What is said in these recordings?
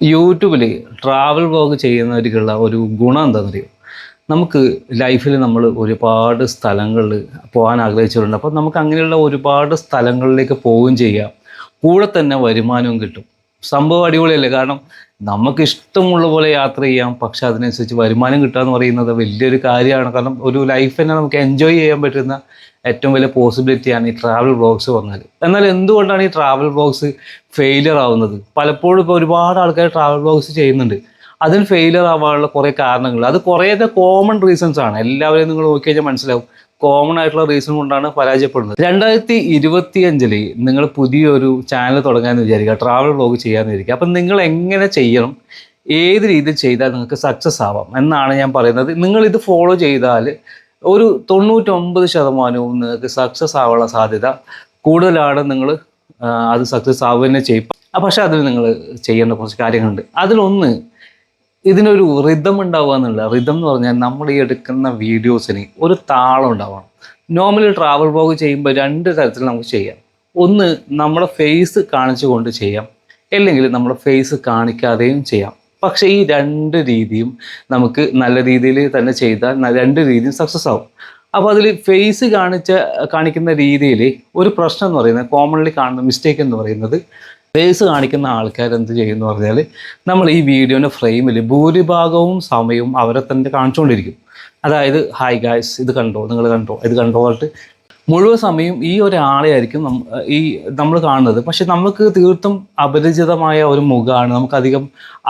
യൂട്യൂബിൽ travel vlog ചെയ്യുന്നവർക്കുള്ള ഒരു ഗുണം എന്താണെന്നറിയോ? നമുക്ക് ലൈഫിൽ നമ്മൾ ഒരുപാട് സ്ഥലങ്ങളിൽ പോകാൻ ആഗ്രഹിച്ചിട്ടുണ്ട്. അപ്പോൾ നമുക്ക് അങ്ങനെയുള്ള ഒരുപാട് സ്ഥലങ്ങളിലേക്ക് പോവുകയും ചെയ്യാം. കൂടെ തന്നെ വരുമാനവും കിട്ടും. സംഭവം അടിപൊളിയല്ലേ? കാരണം നമുക്ക് ഇഷ്ടമുള്ള പോലെ യാത്ര ചെയ്യാം, പക്ഷെ അതിനനുസരിച്ച് വരുമാനം കിട്ടുക എന്ന് പറയുന്നത് വലിയൊരു കാര്യമാണ്. കാരണം ഒരു ലൈഫ് തന്നെ നമുക്ക് എൻജോയ് ചെയ്യാൻ പറ്റുന്ന ഏറ്റവും വലിയ പോസിബിലിറ്റിയാണ് ഈ ട്രാവൽ വ്ളോഗ്സ് പറഞ്ഞാൽ. എന്നാൽ എന്തുകൊണ്ടാണ് ഈ ട്രാവൽ വ്ളോഗ്സ് ഫെയിലിയർ ആവുന്നത്? പലപ്പോഴും ഇപ്പോൾ ഒരുപാട് ആൾക്കാർ ട്രാവൽ വ്ളോഗ്സ് ചെയ്യുന്നുണ്ട്. അതിന് ഫെയിലിയർ ആവാനുള്ള കുറേ കാരണങ്ങൾ, അത് കുറേയൊക്കെ കോമൺ റീസൺസ് ആണ്. എല്ലാവരെയും നിങ്ങൾ നോക്കി കഴിഞ്ഞാൽ മനസ്സിലാവും കോമൺ ആയിട്ടുള്ള റീസൺ കൊണ്ടാണ് പരാജയപ്പെടുന്നത്. 2025 നിങ്ങൾ പുതിയൊരു ചാനൽ തുടങ്ങാമെന്ന് വിചാരിക്കുക, ട്രാവൽ വ്ളോഗ് ചെയ്യാമെന്ന് വിചാരിക്കുക. അപ്പം നിങ്ങൾ എങ്ങനെ ചെയ്യണം, ഏത് രീതിയിൽ ചെയ്താൽ നിങ്ങൾക്ക് സക്സസ് ആവാം എന്നാണ് ഞാൻ പറയുന്നത്. നിങ്ങളിത് ഫോളോ ചെയ്താൽ ഒരു 99% നിങ്ങൾക്ക് സക്സസ് ആവാനുള്ള സാധ്യത കൂടുതലാണ്. നിങ്ങൾ അത് സക്സസ് ആവുക തന്നെ ചെയ്യും. പക്ഷേ അതിൽ നിങ്ങൾ ചെയ്യേണ്ട കുറച്ച് കാര്യങ്ങളുണ്ട്. അതിലൊന്ന്, ഇതിനൊരു റിതം ഉണ്ടാവുക എന്നുള്ള. റിതം എന്ന് പറഞ്ഞാൽ നമ്മൾ ഈ എടുക്കുന്ന വീഡിയോസിന് ഒരു താളം ഉണ്ടാവണം. നോർമലി ട്രാവൽ വ്ളോഗ് ചെയ്യുമ്പോൾ 2 തരത്തിൽ നമുക്ക് ചെയ്യാം. ഒന്ന്, നമ്മുടെ ഫേസ് കാണിച്ചുകൊണ്ട് ചെയ്യാം, അല്ലെങ്കിൽ നമ്മുടെ ഫേസ് കാണിക്കാതെയും ചെയ്യാം. പക്ഷേ ഈ 2 രീതിയും നമുക്ക് നല്ല രീതിയിൽ തന്നെ ചെയ്താൽ 2 രീതിയും സക്സസ് ആവും. അപ്പോൾ അതിൽ ഫേസ് കാണിക്കുന്ന രീതിയിൽ ഒരു പ്രശ്നം എന്ന് പറയുന്നത്, കോമൺലി കാണുന്ന മിസ്റ്റേക്ക് എന്ന് പറയുന്നത്, ഫേസ് കാണിക്കുന്ന ആൾക്കാർ എന്ത് ചെയ്യുമെന്ന് പറഞ്ഞാൽ, നമ്മൾ ഈ വീഡിയോൻ്റെ ഫ്രെയിമിൽ ഭൂരിഭാഗവും സമയവും അവരെ തന്നെ കാണിച്ചുകൊണ്ടിരിക്കും. അതായത് ഹായ് ഗായ്സ്, ഇത് കണ്ടോ, നിങ്ങൾ കണ്ടോ, ഇത് കണ്ടോ പറഞ്ഞിട്ട് മുഴുവൻ സമയം ഈ ഒരാളെ ആയിരിക്കും നമ്മൾ കാണുന്നത്. പക്ഷെ നമുക്ക് തീർത്തും അപരിചിതമായ ഒരു മുഖമാണ്, നമുക്കധികം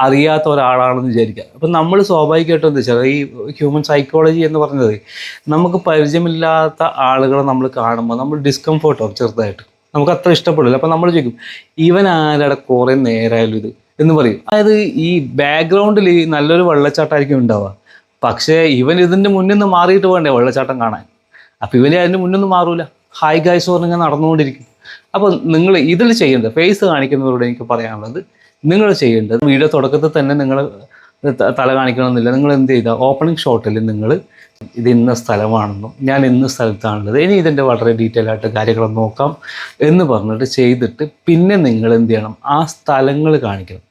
അറിയാത്ത ഒരാളാണെന്ന് വിചാരിക്കുക. അപ്പം നമ്മൾ സ്വാഭാവികമായിട്ടും എന്താ വെച്ചാൽ, ഈ ഹ്യൂമൻ സൈക്കോളജി എന്ന് പറയുന്നത്, നമുക്ക് പരിചയമില്ലാത്ത ആളുകളെ നമ്മൾ കാണുമ്പോൾ നമ്മൾ ഡിസ്കംഫോർട്ടോ ചെറുതായിട്ട് നമുക്ക് അത്ര ഇഷ്ടപ്പെടില്ല. അപ്പം നമ്മൾ ചോദിക്കും, ഇവൻ ആരുടെ കുറേ നേരമായാലും ഇത് എന്ന് പറയും. അതായത് ഈ ബാക്ക്ഗ്രൗണ്ടിൽ നല്ലൊരു വെള്ളച്ചാട്ടമായിരിക്കും ഉണ്ടാവുക, പക്ഷേ ഇവൻ ഇതിൻ്റെ മുന്നിൽ നിന്ന് മാറിയിട്ട് വേണ്ടേ വെള്ളച്ചാട്ടം കാണാൻ. അപ്പോൾ ഇവന് അതിൻ്റെ മുന്നൊന്നും മാറൂല, ഹായ് ഗായ്സ് പറഞ്ഞാൽ നടന്നുകൊണ്ടിരിക്കും. അപ്പോൾ നിങ്ങൾ ഇതിൽ ചെയ്യേണ്ടത്, ഫേസ് കാണിക്കുന്നവരോട് എനിക്ക് പറയാനുള്ളത്, നിങ്ങൾ ചെയ്യേണ്ടത് വീഡിയോ തുടക്കത്തിൽ തന്നെ നിങ്ങൾ തല കാണിക്കണമെന്നില്ല. നിങ്ങൾ എന്ത് ചെയ്താൽ ഓപ്പണിംഗ് ഷോട്ടിൽ നിങ്ങൾ ഇത് ഇന്ന സ്ഥലമാണെന്നും ഞാൻ ഇന്ന സ്ഥലത്താണുള്ളത്, ഇനി ഇതിൻ്റെ വളരെ ഡീറ്റെയിൽ ആയിട്ട് കാര്യങ്ങൾ നോക്കാം എന്ന് പറഞ്ഞിട്ട് ചെയ്തിട്ട് പിന്നെ നിങ്ങൾ എന്ത് ചെയ്യണം, ആ സ്ഥലങ്ങൾ കാണിക്കണം.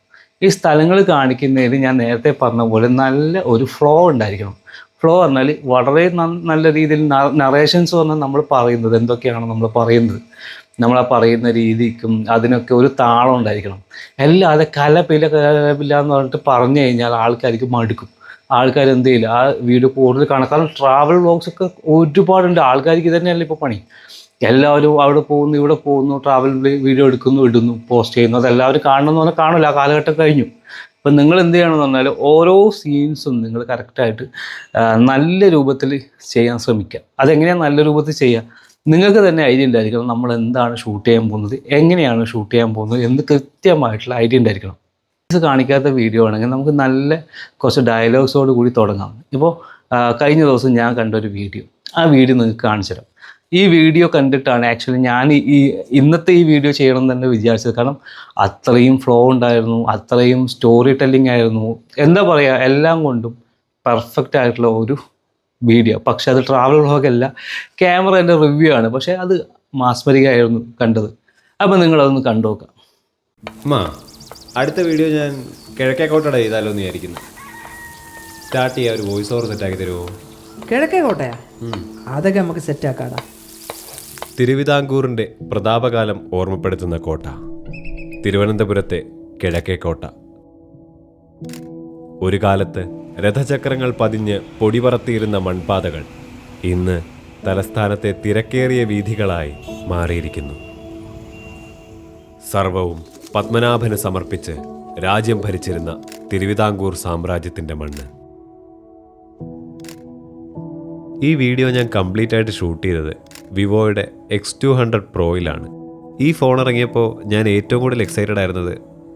ഈ സ്ഥലങ്ങൾ കാണിക്കുന്നതിൽ ഞാൻ നേരത്തെ പറഞ്ഞ പോലെ നല്ല ഒരു ഫ്ലോ ഉണ്ടായിരിക്കണം. ഫ്ലോ പറഞ്ഞാൽ വളരെ നല്ല രീതിയിൽ നറേഷൻസ് പറഞ്ഞാൽ നമ്മൾ പറയുന്നത് എന്തൊക്കെയാണ് നമ്മൾ പറയുന്നത്, നമ്മളാ പറയുന്ന രീതിക്കും അതിനൊക്കെ ഒരു താളം ഉണ്ടായിരിക്കണം. അല്ലാതെ കലപില എന്ന് പറഞ്ഞിട്ട് പറഞ്ഞു കഴിഞ്ഞാൽ ആൾക്കാർക്ക് മടുക്കും. ആൾക്കാർ എന്ത് ചെയ്യില്ല, ആ വീഡിയോ കൂടുതൽ കാണാം. കാരണം ട്രാവൽ വ്ളോഗ്സ് ഒക്കെ ഒരുപാടുണ്ട്. ആൾക്കാർക്ക് തന്നെയല്ല ഇപ്പോൾ പണി. എല്ലാവരും അവിടെ പോകുന്നു, ഇവിടെ പോകുന്നു, ട്രാവൽ വീഡിയോ എടുക്കുന്നു, ഇടുന്നു, പോസ്റ്റ് ചെയ്യുന്നു. അതെല്ലാവരും കാണണമെന്ന് പറഞ്ഞാൽ കാണില്ല, ആ കാലഘട്ടം കഴിഞ്ഞു. അപ്പം നിങ്ങൾ എന്ത് ചെയ്യണമെന്ന് പറഞ്ഞാൽ ഓരോ സീൻസും നിങ്ങൾ കറക്റ്റായിട്ട് നല്ല രൂപത്തിൽ ചെയ്യാൻ ശ്രമിക്കുക. അതെങ്ങനെയാണ് നല്ല രൂപത്തിൽ ചെയ്യുക, നിങ്ങൾക്ക് തന്നെ ഐഡിയ ഉണ്ടായിരിക്കണം. നമ്മൾ എന്താണ് ഷൂട്ട് ചെയ്യാൻ പോകുന്നത്, എങ്ങനെയാണ് ഷൂട്ട് ചെയ്യാൻ പോകുന്നത് എന്ന് കൃത്യമായിട്ടുള്ള ഐഡിയ ഉണ്ടായിരിക്കണം. കാണിക്കാത്ത വീഡിയോ ആണെങ്കിൽ നമുക്ക് നല്ല കുറച്ച് ഡയലോഗ്സോട് കൂടി തുടങ്ങാം. ഇപ്പോൾ കഴിഞ്ഞ ദിവസം ഞാൻ കണ്ടൊരു വീഡിയോ, ആ വീഡിയോ നിങ്ങൾക്ക് കാണിച്ചു തരാം. ഈ വീഡിയോ കണ്ടിട്ടാണ് ആക്ച്വലി ഞാൻ ഇന്നത്തെ ഈ വീഡിയോ ചെയ്യണം എന്ന് തന്നെ വിചാരിച്ചത്. കാരണം അത്രയും ഫ്ലോ ഉണ്ടായിരുന്നു, അത്രയും സ്റ്റോറി ടെല്ലിംഗ് ആയിരുന്നു, എന്താ പറയുക, എല്ലാം കൊണ്ടും പെർഫെക്റ്റ് ആയിട്ടുള്ള ഒരു വീഡിയോ. പക്ഷെ അത് ട്രാവൽ വ്ളോഗല്ല, ക്യാമറേൻ്റെ റിവ്യൂ ആണ്. പക്ഷേ അത് മാസ്മരികമായിരുന്നു കണ്ടത്. അപ്പോൾ നിങ്ങളതൊന്ന് കണ്ടു നോക്കാം. അടുത്ത വീഡിയോ ഞാൻ കിഴക്കേക്കോട്ടയുടെ ചെയ്താലോ എന്ന് വിചാരിക്കുന്നു. സ്റ്റാർട്ട് ചെയ്യാൻ ഒരു വോയിസ് ഓവർ സെറ്റാക്കി തരുമോ? കിഴക്കേക്കോട്ടയാ? അതൊക്കെ നമുക്ക് സെറ്റാക്കാടാ. തിരുവിതാംകൂറിൻ്റെ പ്രതാപകാലം ഓർമ്മപ്പെടുത്തുന്ന കോട്ട, തിരുവനന്തപുരത്തെ കിഴക്കേക്കോട്ട. ഒരു കാലത്ത് രഥചക്രങ്ങൾ പതിഞ്ഞ് പൊടിപറത്തിയിരുന്ന മൺപാതകൾ ഇന്ന് തലസ്ഥാനത്തെ തിരക്കേറിയ വീഥികളായി മാറിയിരിക്കുന്നു. സർവവും പത്മനാഭന് സമർപ്പിച്ച് രാജ്യം ഭരിച്ചിരുന്ന തിരുവിതാംകൂർ സാമ്രാജ്യത്തിൻ്റെ മണ്ണ്. ഈ വീഡിയോ ഞാൻ കംപ്ലീറ്റ് ആയിട്ട് ഷൂട്ട് ചെയ്തത് വിവോയുടെ X200 Proയിലാണ്. ഈ ഫോൺ ഇറങ്ങിയപ്പോൾ ഞാൻ ഏറ്റവും കൂടുതൽ എക്സൈറ്റഡ് ആയിരുന്നത്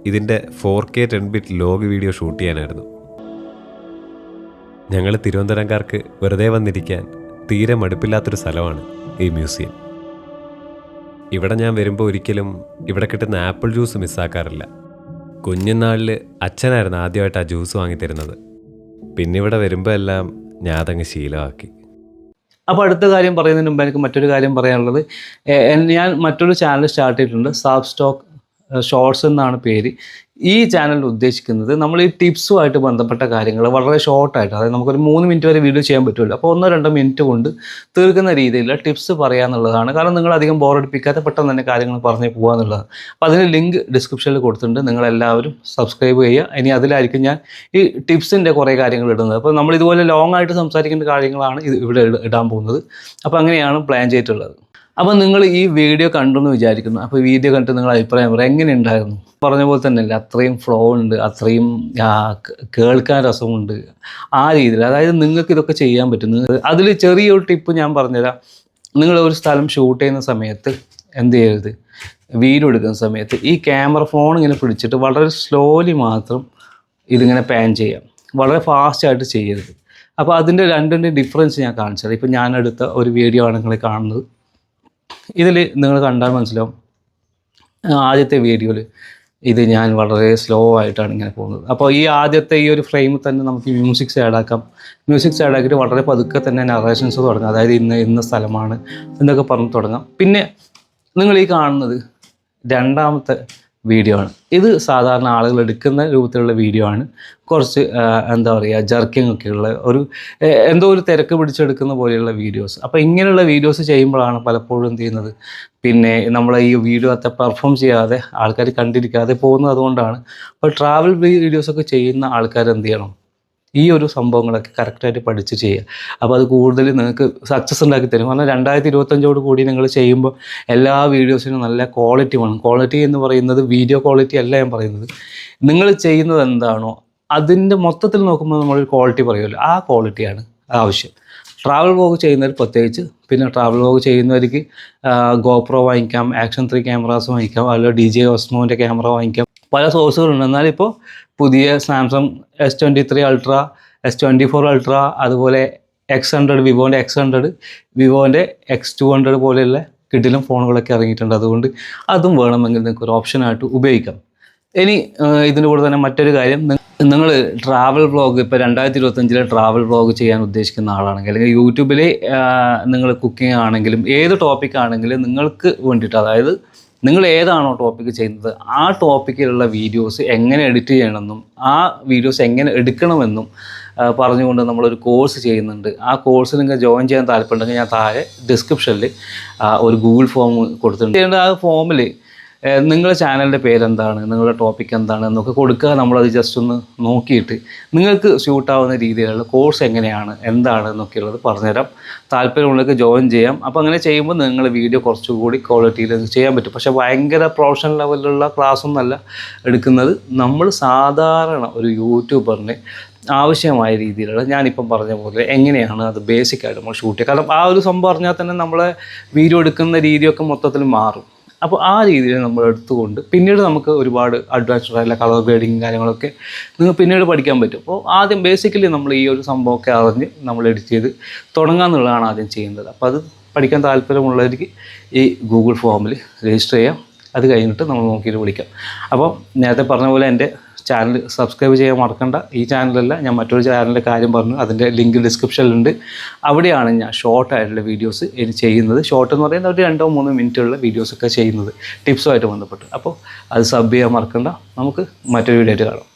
ഇതിൻ്റെ 4K 10-bit log video shoot ചെയ്യാനായിരുന്നു. ഞങ്ങൾ തിരുവനന്തപുരംകാർക്ക് വെറുതെ വന്നിരിക്കാൻ തീരെ മടുപ്പില്ലാത്തൊരു സ്ഥലമാണ് ഈ മ്യൂസിയം. ഇവിടെ ഞാൻ വരുമ്പോൾ ഒരിക്കലും ഇവിടെ കിട്ടുന്ന ആപ്പിൾ ജ്യൂസ് മിസ്സാക്കാറില്ല. കുഞ്ഞുനാളിൽ അച്ഛനായിരുന്നു ആദ്യമായിട്ട് ആ ജ്യൂസ് വാങ്ങിത്തരുന്നത്. പിന്നെ ഇവിടെ വരുമ്പോൾ എല്ലാം ഞാൻ അതങ്ങ് ശീലമാക്കി. അപ്പോൾ അടുത്ത കാര്യം പറയുന്നതിന് മുമ്പ് എനിക്ക് മറ്റൊരു കാര്യം പറയാനുള്ളത്, ഞാൻ മറ്റൊരു ചാനൽ സ്റ്റാർട്ട് ചെയ്തിട്ടുണ്ട്. സാബ് സ്റ്റോക്ക് ഷോർട്സ് എന്നാണ് പേര്. ഈ ചാനൽ ഉദ്ദേശിക്കുന്നത് നമ്മൾ ഈ ടിപ്സുമായിട്ട് ബന്ധപ്പെട്ട കാര്യങ്ങൾ വളരെ ഷോർട്ടായിട്ട്, അതായത് നമുക്കൊരു 3 മിനിറ്റ് വരെ വീഡിയോ ചെയ്യാൻ പറ്റുമല്ലോ. അപ്പോൾ 1-2 മിനിറ്റ് കൊണ്ട് തീർക്കുന്ന രീതിയിലുള്ള ടിപ്സ് പറയാന്നുള്ളതാണ്. കാരണം നിങ്ങൾ അധികം ബോറടിപ്പിക്കാതെ പെട്ടെന്ന് തന്നെ കാര്യങ്ങൾ പറഞ്ഞു പോകുക എന്നുള്ളതാണ്. അപ്പോൾ അതിന് ലിങ്ക് ഡിസ്ക്രിപ്ഷനിൽ കൊടുത്തിട്ടുണ്ട്. നിങ്ങളെല്ലാവരും സബ്സ്ക്രൈബ് ചെയ്യുക. ഇനി അതിലായിരിക്കും ഞാൻ ഈ ടിപ്സിൻ്റെ കുറേ കാര്യങ്ങൾ ഇടുന്നത്. അപ്പോൾ നമ്മൾ ഇതുപോലെ ലോങ് ആയിട്ട് സംസാരിക്കേണ്ട കാര്യങ്ങളാണ് ഇവിടെ ഇടാൻ പോകുന്നത്. അപ്പോൾ അങ്ങനെയാണ് പ്ലാൻ ചെയ്തിട്ടുള്ളത്. അപ്പോൾ നിങ്ങൾ ഈ വീഡിയോ കണ്ടെന്ന് വിചാരിക്കുന്നു. അപ്പോൾ വീഡിയോ കണ്ടിട്ട് നിങ്ങൾ അഭിപ്രായം പറയാം, എങ്ങനെ ഉണ്ടായിരുന്നു? പറഞ്ഞ പോലെ തന്നെയല്ല, അത്രയും ഫ്ലോ ഉണ്ട്, അത്രയും കേൾക്കാൻ രസമുണ്ട്. ആ രീതിയിൽ, അതായത് നിങ്ങൾക്ക് ഇതൊക്കെ ചെയ്യാൻ പറ്റും. അതിൽ ചെറിയൊരു ടിപ്പ് ഞാൻ പറഞ്ഞുതരാം. നിങ്ങൾ ഒരു സ്ഥലം ഷൂട്ട് ചെയ്യുന്ന സമയത്ത് എന്ത് ചെയ്യരുത്, വീഡിയോ എടുക്കുന്ന സമയത്ത് ഈ ക്യാമറ ഫോൺ ഇങ്ങനെ പിടിച്ചിട്ട് വളരെ സ്ലോലി മാത്രം ഇതിങ്ങനെ പാൻ ചെയ്യാം, വളരെ ഫാസ്റ്റായിട്ട് ചെയ്യരുത്. അപ്പോൾ അതിൻ്റെ രണ്ടിൻ്റെ ഡിഫറൻസ് ഞാൻ കാണിച്ചത്. ഇപ്പോൾ ഞാൻ എടുത്ത ഒരു വീഡിയോ ആണ് നിങ്ങൾ കാണുന്നത്. ഇതിൽ നിങ്ങൾ കണ്ടാൽ മനസ്സിലാവും, ആദ്യത്തെ വീഡിയോയിൽ ഇത് ഞാൻ വളരെ സ്ലോ ആയിട്ടാണ് ഇങ്ങനെ പോകുന്നത്. അപ്പോൾ ഈ ആദ്യത്തെ ഈ ഒരു ഫ്രെയിമിൽ തന്നെ നമുക്ക് മ്യൂസിക്സ് ആഡ് ആക്കാം. മ്യൂസിക്സ് ആഡ് ആക്കിയിട്ട് വളരെ പതുക്കെ തന്നെ നറേഷൻസ് തുടങ്ങാം. അതായത് ഇന്ന സ്ഥലമാണ് എന്നൊക്കെ പറഞ്ഞ് തുടങ്ങാം. പിന്നെ നിങ്ങൾ ഈ കാണുന്നത് രണ്ടാമത്തെ വീഡിയോ ആണ്. ഇത് സാധാരണ ആളുകൾ എടുക്കുന്ന രൂപത്തിലുള്ള വീഡിയോ ആണ്. കുറച്ച് എന്താ പറയുക, ജർക്കിംഗ് ഒക്കെയുള്ള എന്തോ ഒരു തിരക്ക് പിടിച്ചെടുക്കുന്ന പോലെയുള്ള വീഡിയോസ്. അപ്പോൾ ഇങ്ങനെയുള്ള വീഡിയോസ് ചെയ്യുമ്പോഴാണ് പലപ്പോഴും എന്ത് ചെയ്യുന്നത്, പിന്നെ നമ്മളെ ഈ വീഡിയോ അത്ര പെർഫോം ചെയ്യാതെ ആൾക്കാർ കണ്ടിരിക്കാതെ പോകുന്നത്. അതുകൊണ്ടാണ്. അപ്പോൾ ട്രാവൽ വീഡിയോസൊക്കെ ചെയ്യുന്ന ആൾക്കാർ എന്ത് ചെയ്യണം, ഈ ഒരു സംഭവങ്ങളൊക്കെ കറക്റ്റായിട്ട് പഠിച്ച് ചെയ്യുക. അപ്പോൾ അത് കൂടുതൽ നിങ്ങൾക്ക് സക്സസ് ഉണ്ടാക്കി തരും. കാരണം 2025 കൂടി നിങ്ങൾ ചെയ്യുമ്പോൾ എല്ലാ വീഡിയോസിനും നല്ല ക്വാളിറ്റി വേണം. ക്വാളിറ്റി എന്ന് പറയുന്നത് വീഡിയോ ക്വാളിറ്റി അല്ല ഞാൻ പറയുന്നത്. നിങ്ങൾ ചെയ്യുന്നത് എന്താണോ അതിൻ്റെ മൊത്തത്തിൽ നോക്കുമ്പോൾ നമ്മളൊരു ക്വാളിറ്റി പറയുമല്ലോ, ആ ക്വാളിറ്റിയാണ് ആവശ്യം. ട്രാവൽ വ്ലോഗ് ചെയ്യുന്നവർ പ്രത്യേകിച്ച്. പിന്നെ ട്രാവൽ വ്ലോഗ് ചെയ്യുന്നവർക്ക് ഗോപ്രോ വാങ്ങിക്കാം, ആക്ഷൻ 3 ക്യാമറാസ് വാങ്ങിക്കാം, അല്ലെങ്കിൽ DJI Osmo-ൻ്റെ ക്യാമറ വാങ്ങിക്കാം. പല സോഴ്സുകളുണ്ട്. എന്നാലിപ്പോൾ പുതിയ Samsung S23 ultra, S24 ultra, അതുപോലെ X100, വിവോൻ്റെ X100, വിവോൻ്റെ X200 പോലെയുള്ള കിടിലം ഫോണുകളൊക്കെ ഇറങ്ങിയിട്ടുണ്ട്. അതുകൊണ്ട് അതും വേണമെങ്കിൽ നിങ്ങൾക്ക് ഒരു ഓപ്ഷനായിട്ട് ഉപയോഗിക്കാം. ഇനി ഇതിൻ്റെ കൂടെ തന്നെ മറ്റൊരു കാര്യം, നിങ്ങൾ ട്രാവൽ വ്ളോഗ് ഇപ്പോൾ 2025 ട്രാവൽ വ്ളോഗ് ചെയ്യാൻ ഉദ്ദേശിക്കുന്ന ആളാണെങ്കിൽ, അല്ലെങ്കിൽ യൂട്യൂബിൽ നിങ്ങൾ കുക്കിംഗ് ആണെങ്കിലും ഏത് ടോപ്പിക് ആണെങ്കിലും നിങ്ങൾക്ക് വേണ്ടിയിട്ട്, അതായത് നിങ്ങൾ ഏതാണോ ടോപ്പിക്ക് ചെയ്യുന്നത് ആ ടോപ്പിക്കിലുള്ള വീഡിയോസ് എങ്ങനെ എഡിറ്റ് ചെയ്യണമെന്നും ആ വീഡിയോസ് എങ്ങനെ എടുക്കണമെന്നും പറഞ്ഞുകൊണ്ട് നമ്മളൊരു കോഴ്സ് ചെയ്യുന്നുണ്ട്. ആ കോഴ്സിൽ നിങ്ങൾക്ക് ജോയിൻ ചെയ്യാൻ താല്പര്യമുണ്ടെങ്കിൽ ഞാൻ താഴെ ഡിസ്ക്രിപ്ഷനിൽ ഒരു ഗൂഗിൾ ഫോം കൊടുത്തിട്ടുണ്ട്. ആ ഫോമിൽ നിങ്ങളുടെ ചാനലിൻ്റെ പേരെന്താണ്, നിങ്ങളുടെ ടോപ്പിക് എന്താണ് എന്നൊക്കെ കൊടുക്കുക. നമ്മളത് ജസ്റ്റ് ഒന്ന് നോക്കിയിട്ട് നിങ്ങൾക്ക് സ്യൂട്ടാവുന്ന രീതിയിലുള്ള കോഴ്സ് എങ്ങനെയാണ്, എന്താണ് എന്നൊക്കെയുള്ളത് പറഞ്ഞുതരാം. താല്പര്യമുള്ളവർക്ക് ജോയിൻ ചെയ്യാം. അപ്പോൾ അങ്ങനെ ചെയ്യുമ്പോൾ നിങ്ങൾ വീഡിയോ കുറച്ചുകൂടി ക്വാളിറ്റിയിൽ ചെയ്യാൻ പറ്റും. പക്ഷേ ഭയങ്കര പ്രൊഫഷണൽ ലെവലിലുള്ള ക്ലാസ്സൊന്നുമല്ല എടുക്കുന്നത്. നമ്മൾ സാധാരണ ഒരു യൂട്യൂബറിന് ആവശ്യമായ രീതിയിലുള്ള, ഞാനിപ്പം പറഞ്ഞ പോലെ എങ്ങനെയാണ് അത് ബേസിക്കായിട്ട് നമ്മൾ ഷൂട്ട് ചെയ്യുക. കാരണം ആ ഒരു സംഭവം പറഞ്ഞാൽ തന്നെ നമ്മളെ വീഡിയോ എടുക്കുന്ന രീതിയൊക്കെ മൊത്തത്തിൽ മാറും. അപ്പോൾ ആ രീതിയിൽ നമ്മൾ എടുത്തുകൊണ്ട് പിന്നീട് നമുക്ക് ഒരുപാട് അഡ്വാൻസ്ഡ് ആയിട്ടുള്ള കളർ ഗ്രേഡിങ് കാര്യങ്ങളൊക്കെ നിങ്ങൾക്ക് പിന്നീട് പഠിക്കാൻ പറ്റും. അപ്പോൾ ആദ്യം ബേസിക്കലി നമ്മൾ ഈ ഒരു സംഭവമൊക്കെ അറിഞ്ഞ് നമ്മൾ എഡിറ്റ് ചെയ്ത് തുടങ്ങാമെന്നുള്ളതാണ് ആദ്യം ചെയ്യുന്നത്. അപ്പോൾ അത് പഠിക്കാൻ താല്പര്യമുള്ളവർക്ക് ഈ ഗൂഗിൾ ഫോമിൽ രജിസ്റ്റർ ചെയ്യാം. അത് കഴിഞ്ഞിട്ട് നമ്മൾ നോക്കിയിട്ട് വിളിക്കാം. അപ്പോൾ നേരത്തെ പറഞ്ഞ പോലെ എൻ്റെ ചാനൽ സബ്സ്ക്രൈബ് ചെയ്യാൻ മറക്കണ്ട. ഈ ചാനലല്ല, ഞാൻ മറ്റൊരു ചാനലിൻ്റെ കാര്യം പറഞ്ഞു, അതിൻ്റെ ലിങ്ക് ഡിസ്ക്രിപ്ഷനിലുണ്ട്. അവിടെയാണ് ഞാൻ ഷോർട്ടായിട്ടുള്ള വീഡിയോസ് ഇനി ചെയ്യുന്നത്. ഷോർട്ട് എന്ന് പറയുന്നത് ഒരു 2-3 മിനിറ്റുള്ള വീഡിയോസൊക്കെ ചെയ്യുന്നത് ടിപ്സുമായിട്ട് ബന്ധപ്പെട്ട്. അപ്പോൾ അത് സബ് ചെയ്യാൻ മറക്കണ്ട. നമുക്ക് മറ്റൊരു വീഡിയോ ആയിട്ട് കാണാം.